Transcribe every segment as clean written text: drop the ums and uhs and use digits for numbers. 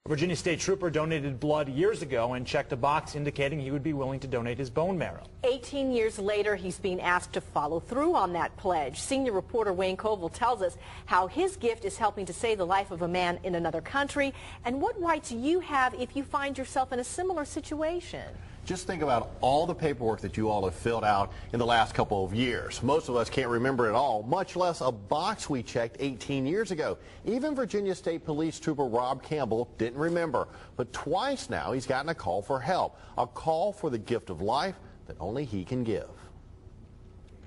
A Virginia State trooper donated blood years ago and checked a box indicating he would be willing to donate his bone marrow. 18 years later, he's being asked to follow through on that pledge. Senior reporter Wayne Koval tells us how his gift is helping to save the life of a man in another country and what rights you have if you find yourself in a similar situation. Just think about all the paperwork that you all have filled out in the last couple of years. Most of us can't remember it all, much less a box we checked 18 years ago. Even Virginia State Police Trooper Rob Campbell didn't remember. But twice now he's gotten a call for help, a call for the gift of life that only he can give.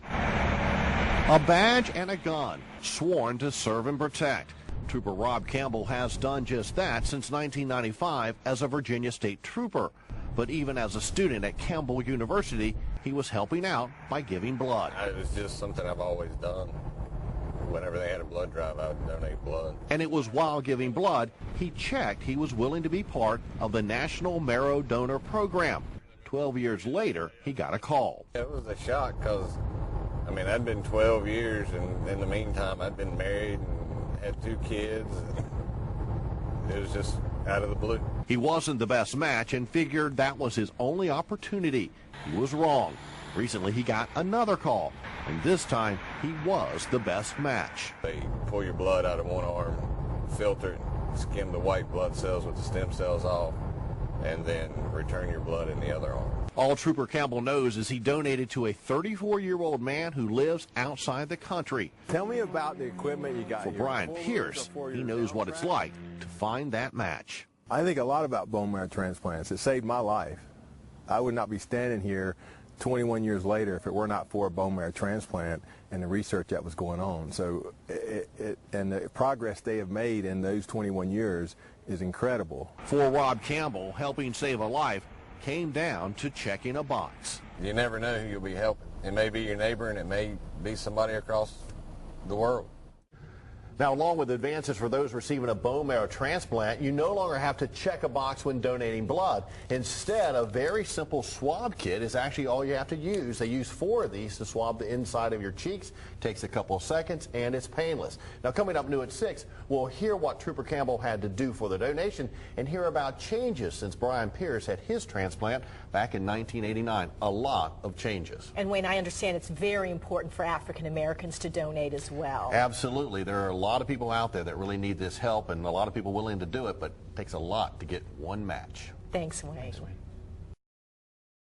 A badge and a gun, sworn to serve and protect. Trooper Rob Campbell has done just that since 1995 as a Virginia State Trooper. But even as a student at Campbell University, he was helping out by giving blood. It was just something I've always done. Whenever they had a blood drive, I would donate blood. And it was while giving blood, he checked he was willing to be part of the National Marrow Donor Program. 12 years later, he got a call. It was a shock because, I'd been 12 years, and in the meantime, I'd been married and had 2 kids. It was just out of the blue. He wasn't the best match and figured that was his only opportunity. He was wrong. Recently, he got another call, and this time, he was the best match. They pull your blood out of one arm, filter it, skim the white blood cells with the stem cells off, and then return your blood in the other arm. All Trooper Campbell knows is he donated to a 34-year-old man who lives outside the country. Tell me about the equipment you got For here. Brian Pierce, he knows what it's like to find that match. I think a lot about bone marrow transplants. It saved my life. I would not be standing here 21 years later if it were not for a bone marrow transplant and the research that was going on. So and the progress they have made in those 21 years is incredible. For Rob Campbell, helping save a life came down to checking a box. You never know who you'll be helping. It may be your neighbor, and it may be somebody across the world. Now, along with advances for those receiving a bone marrow transplant, you no longer have to check a box when donating blood. Instead, a very simple swab kit is actually all you have to use. They use 4 of these to swab the inside of your cheeks. Takes a couple of seconds, and it's painless. Now, coming up new at 6, we'll hear what Trooper Campbell had to do for the donation and hear about changes since Brian Pierce had his transplant back in 1989. A lot of changes. And Wayne, I understand it's very important for African Americans to donate as well. Absolutely. There are a lot of people out there that really need this help, and a lot of people willing to do it, but it takes a lot to get one match. Thanks, Wayne. Thanks, Wayne.